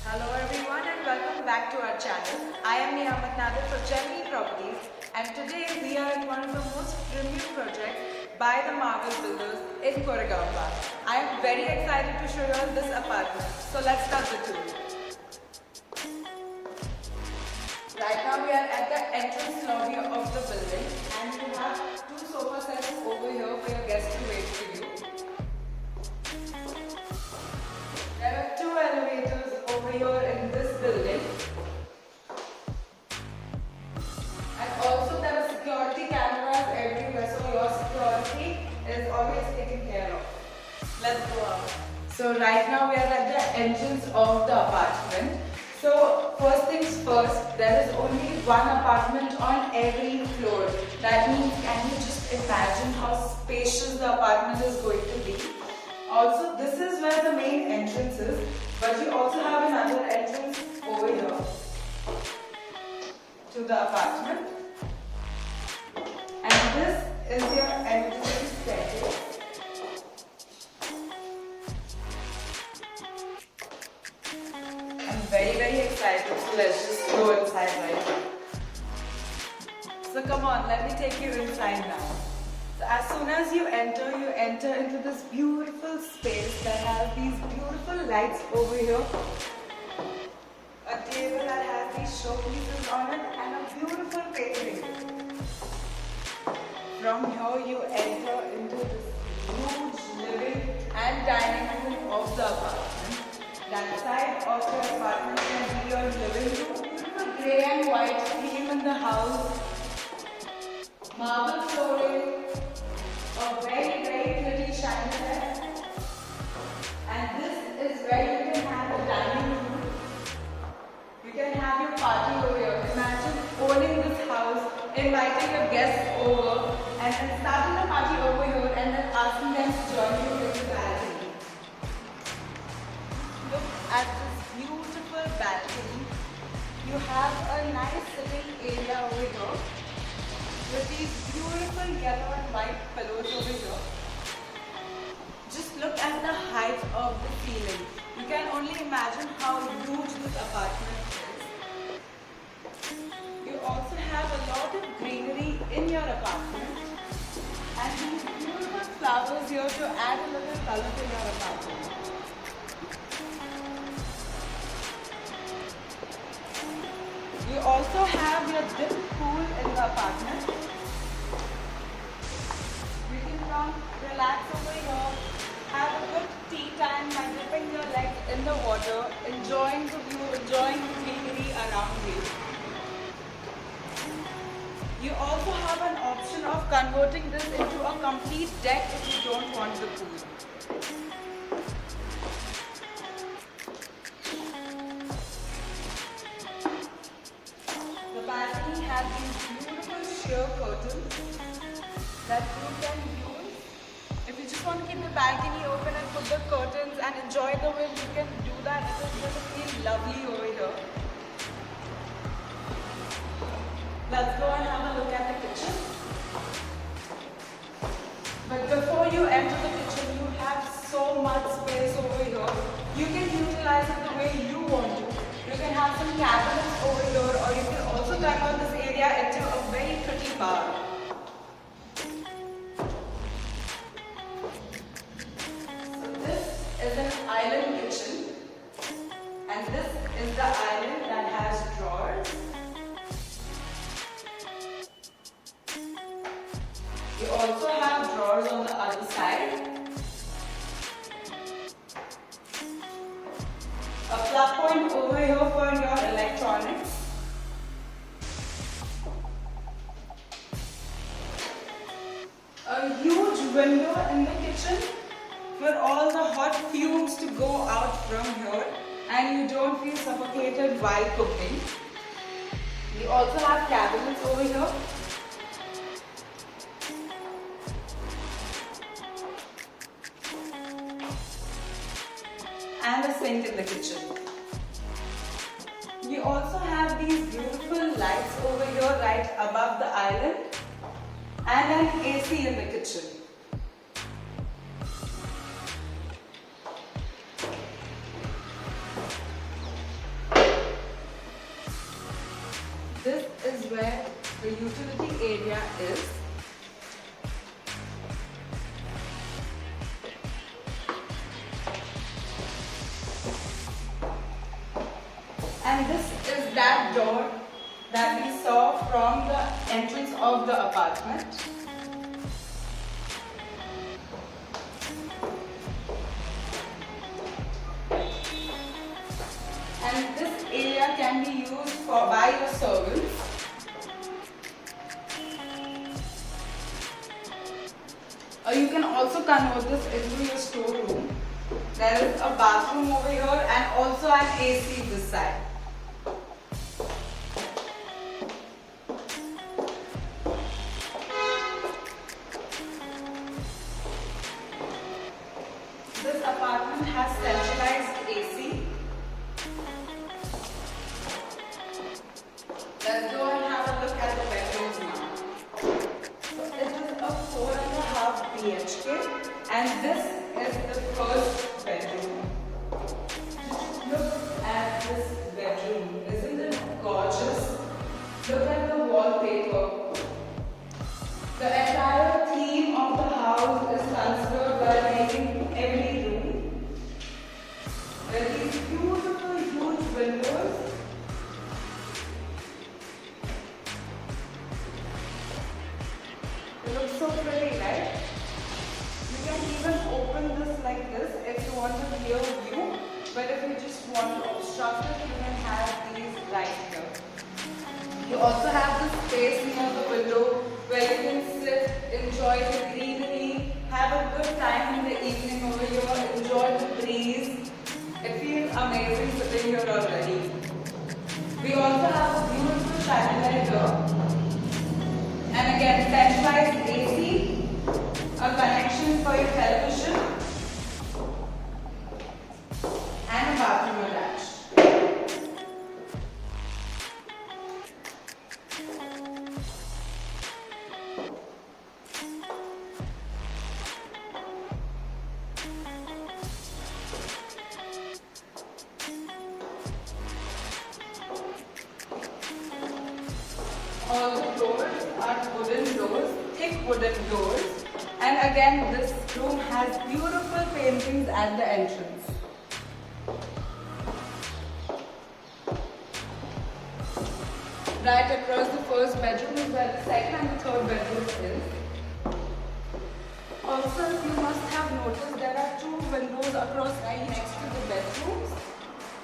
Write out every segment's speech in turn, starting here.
Hello everyone and welcome back to our channel. I am Niyamat Nadir for Gemini Properties and today we are at one of the most premium projects by the Marvel Builders in Koregaon Park. I am very excited to show you all this apartment. So let's start the tour. Right now we are at the entrance lobby of the building and you have two sofa sets over here for your guests to wait for you. There are two elevators over here in this building. And also there are security cameras everywhere, so your security is always taken care of. Let's go out. So right now we are at the entrance of the apartment. So first things first, there is only one apartment on every floor. That means can you just imagine how spacious the apartment is going to be. Also, this is where the main entrance is, but you also have another entrance over here to the apartment. And this is your entrance staircase. I'm very excited, so let's just go inside right now. So come on, let me take you inside now. So as soon as you enter into this beautiful space that has these beautiful lights over here, a table that has these showpieces on it and a beautiful painting. From here you enter into this huge living and dining room of the apartment. That side of your apartment can be your living room. Beautiful grey and white theme in the house. Marble flooring. A very pretty shiny set. And this is where you can have a dining room. You can have your party over here. Imagine owning this house, inviting your guests over, and then starting the party over here and then asking them to join you in the balcony. Look at this beautiful balcony. You have a nice sitting area over here with these beautiful yellow and white pillows over here. Just look at the height of the ceiling. You can only imagine how huge this apartment is. You also have a lot of greenery in your apartment and these beautiful flowers here to add a little color to your apartment. You also have your dip pool in the apartment. You can come relax over here, have a good tea time by dipping your legs in the water, enjoying the view, enjoying the greenery around you. You also have an option of converting this into a complete deck if you don't want the pool. The balcony has these beautiful sheer curtains that you can use. If you just want to keep the balcony open and put the curtains and enjoy the wind, you can do that. It is going to feel lovely over here. Let's go and have a look at the kitchen. But before you enter the kitchen, you have so much space over here. You can utilize it the way you want to. You can have some cabinets over here, or you can also convert this area into a very pretty bar. So this is an island kitchen, and this is the island that has drawers. You also have drawers on the other side. A plug point over here for your electronics. A huge window in the kitchen for all the hot fumes to go out from here and you don't feel suffocated while cooking. We also have cabinets over here. And a sink in the kitchen. We also have these beautiful lights over here right above the island and an AC in the kitchen. where the utility area is. And this is that door that we saw from the entrance of the apartment. And this area can be used by your servants. Or you can also convert this into your storeroom. There is a bathroom over here and also an AC this side. This apartment has centralized AC. Let's go and have a look at the bedrooms now. So it is a 4.5 BHK and this is the first bedroom. Just look at this bedroom. Isn't it gorgeous? Look at the wallpaper. The entire theme of the house is considered by making every room. There are these beautiful huge windows. It looks so pretty, right? You can even open this like this if you want a clear view. But if you just want to obstruct it, you can have these right here. You also have this space near the window where you can sit, enjoy the greenery, have a good time in the evening over here, enjoy the breeze. It feels amazing sitting here already. We also have a beautiful chandelier here. And again, centralized AC, a connection for your television, and a bathroom attached. All the doors are wooden doors, thick wooden doors. And again, this room has beautiful paintings at the entrance. Right across the first bedroom is where the second and the third bedroom is. Also, you must have noticed there are two windows across right next to the bedrooms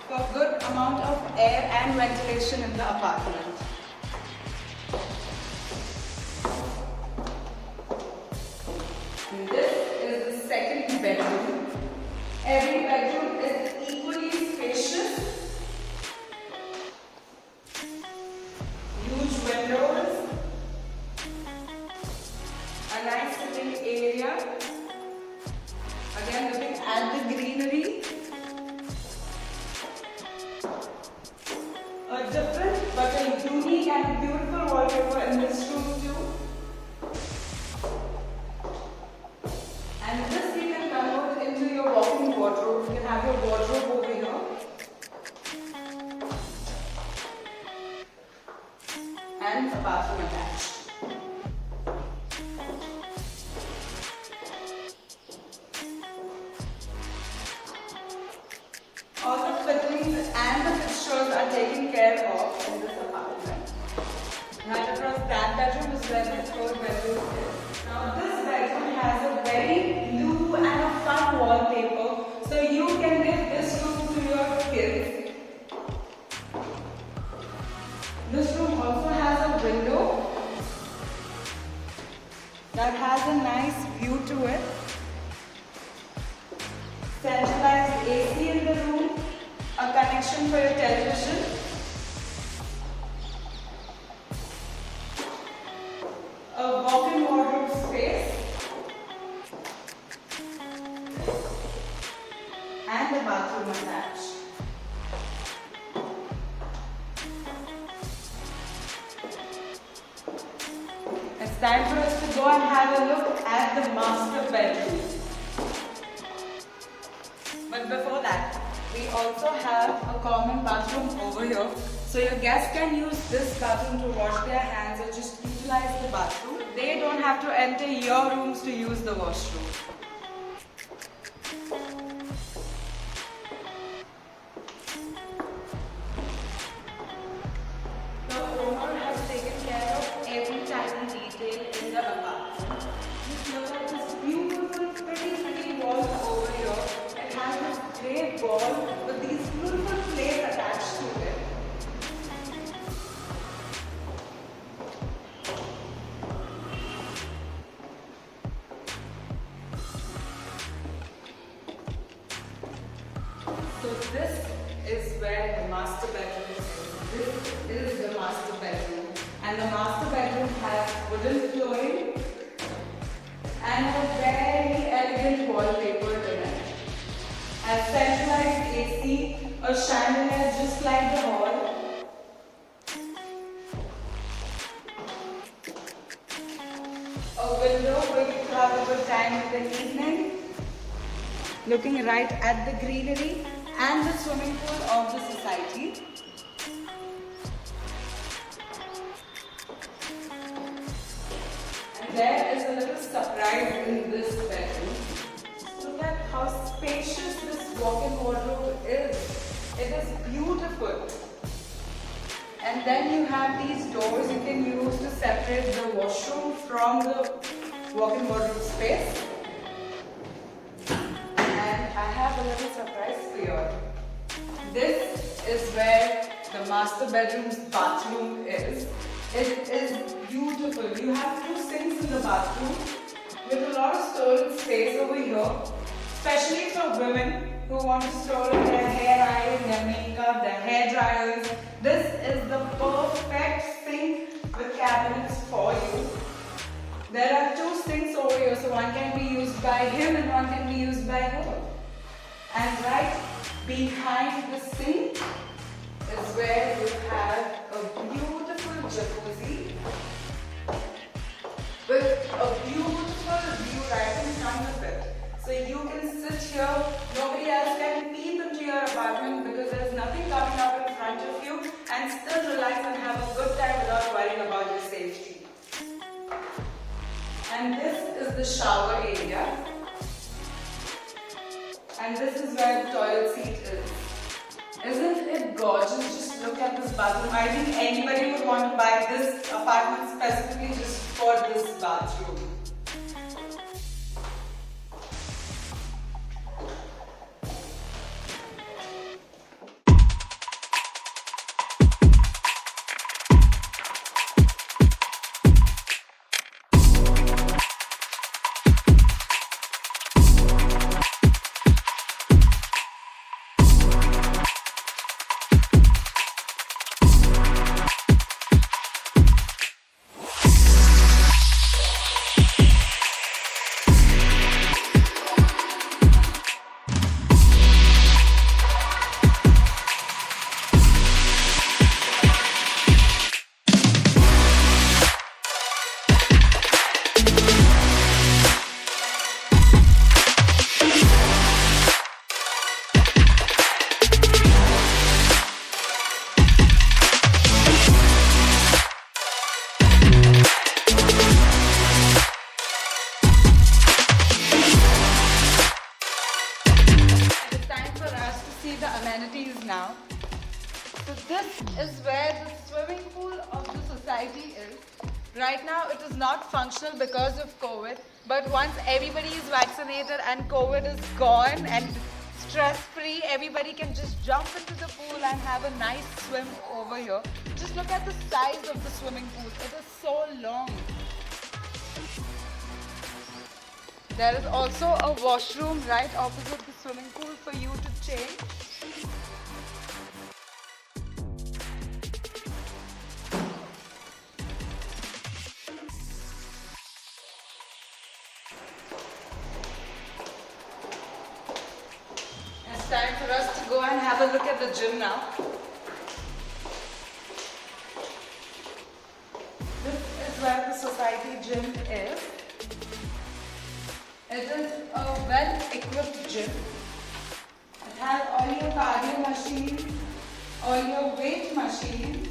for good amount of air and ventilation in the apartment. And this is the second bedroom. Every bedroom is equally spacious. Huge windows. A nice sitting area. Again, looking at the greenery. A different but a unique and beautiful wallpaper in this room too. And this you can convert into your walk-in wardrobe. You can have your wardrobe over here. And a bathroom attached. All the fittings and the fixtures are taken care of in this apartment. Right across that bedroom is where the third bedroom is. Now this bedroom has a very blue and a fun wallpaper, so you can give this room to your kids. This room also has a window that has a nice view to it. Centralized AC in the room, a connection for your television, a walk-in wardrobe space, and a bathroom attached. It's time for us to go and have a look at the master bedroom. But before that, we also have a common bathroom over here. So your guests can use this bathroom to wash their hands or just utilize the bathroom. They don't have to enter your rooms to use the washroom. The owner has taken care of every tiny detail in the apartment. Just look at this beautiful, pretty wall over here. It has this great wall with these beautiful plates attached to it. So this is where the master bedroom is. This is the master bedroom. And the master bedroom has wooden flooring and a very elegant wallpaper in it. Has centralized AC, a chandelier just like the hall. A window where you can have a good time in the evening. Looking right at the greenery and the swimming pool of the society. And there is a little surprise in this bedroom. Look at how spacious this walk-in wardrobe is. It is beautiful. And then you have these doors you can use to separate the washroom from the walk-in wardrobe space. I have a little surprise for you. This is where the master bedroom's bathroom is. It is beautiful. You have 2 sinks in the bathroom with a lot of storage space over here, especially for women who want to store their hair irons, their makeup, their hair dryers. This is the perfect sink with cabinets for you. There are 2 sinks over here, so one can be used by him and one can be used by her. And right behind the sink is where you have a beautiful jacuzzi with a beautiful view right in front of it. So you can sit here, nobody else can peep into your apartment because there's nothing coming up in front of you, and still relax and have a good time without worrying about your safety. And this is the shower area. And this is where the toilet seat is. Isn't it gorgeous? Just look at this bathroom. I think anybody would want to buy this apartment specifically just for this bathroom. The amenities now. So this is where the swimming pool of the society is. Right now it is not functional because of COVID, but once everybody is vaccinated and COVID is gone and stress-free, everybody can just jump into the pool and have a nice swim over here. Just look at the size of the swimming pool. It is so long. There is also a washroom right opposite the swimming pool for you to change. It's time for us to go and have a look at the gym now. This is where the society gym is. It is a well-equipped gym. It have all your cardio machines, all your weight machines,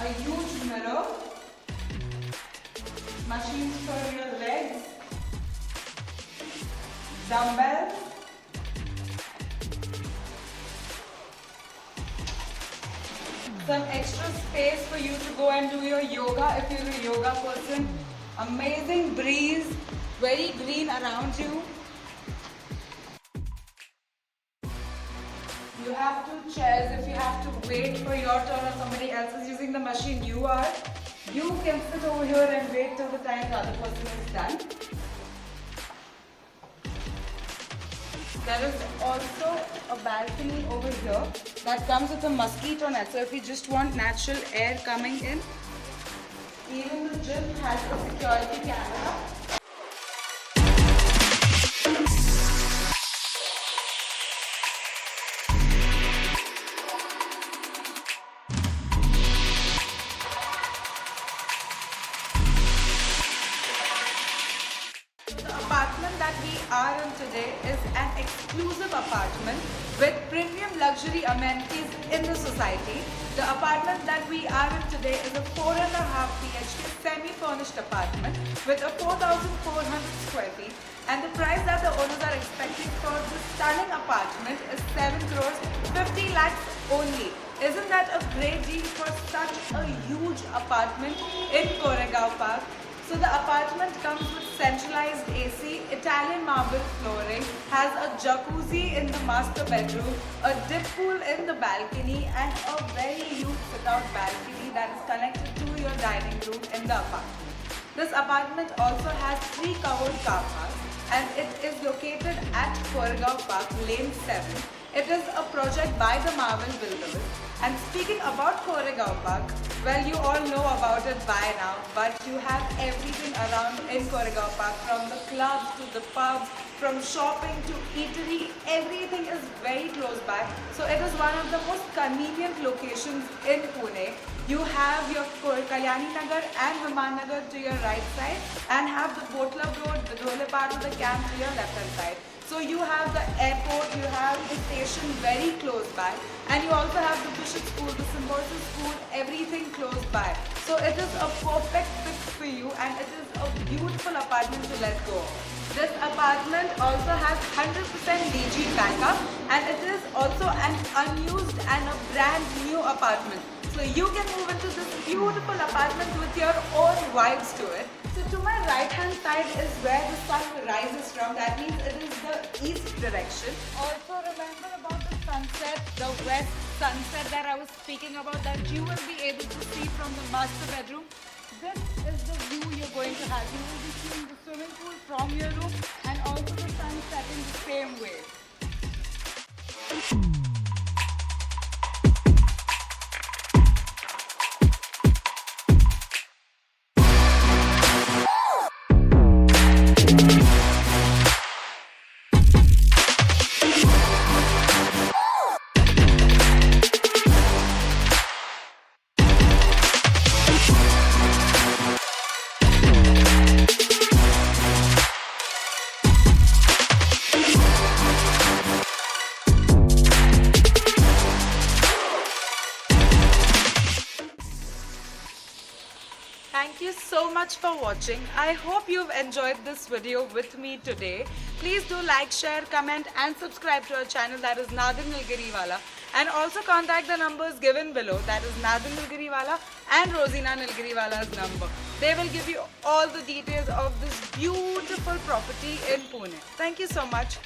a huge mirror, machines for your legs, dumbbells, some extra space for you to go and do your yoga if you're a yoga person. Amazing breeze, very green around you. You have two chairs if you have to wait for your turn or somebody else is using the machine you are. You can sit over here and wait till the time the other person is done. There is also a balcony over here that comes with a mosquito net. So if you just want natural air coming in, even the gym has a security camera. Apartment that we are in today is an exclusive apartment with premium luxury amenities in the society. The apartment that we are in today is a 4.5 BHK semi-furnished apartment with a 4,400 square feet, and the price that the owners are expecting for this stunning apartment is 7 crores 50 lakhs only. Isn't that a great deal for such a huge apartment in Koregaon Park? So the apartment comes with centralized AC, Italian marble flooring, has a jacuzzi in the master bedroom, a dip pool in the balcony, and a very huge sit-out balcony that is connected to your dining room in the apartment. This apartment also has 3 covered car parks, and it is located at Koregaon Park, Lane 7. It is a project by the Marvel Builders. And speaking about Koregaon Park, well, you all know about it by now, but you have everything around in Koregaon Park, from the clubs to the pubs, from shopping to eatery, everything is very close by. So it is one of the most convenient locations in Pune. You have your Kalyani Nagar and Haman Nagar to your right side, and have the Botlab Road, the Dhole part of the camp to your left hand side. So you have the airport, you have the station very close by, and you also have the Bishop School, the Symbiosis School, everything close by. So it is a perfect fit for you, and it is a beautiful apartment to let go of. This apartment also has 100% DG backup, and it is also an unused and a brand new apartment. So you can move into this beautiful apartment with your own vibes to it. So to my right hand side is where the sun rises from. That means it is the east direction. Also remember about the sunset, the west sunset that I was speaking about, that you will be able to see from the master bedroom. This is the view you're going to have. You will be seeing the swimming pool from your room, and also the sun setting the same way. Thank you so much for watching. I hope you've enjoyed this video with me today. Please do like, share, comment and subscribe to our channel, that is Nadin Nilgiriwala. And also contact the numbers given below, that is Nadin Nilgiriwala and Rosina Nilgiriwala's number. They will give you all the details of this beautiful property in Pune. Thank you so much.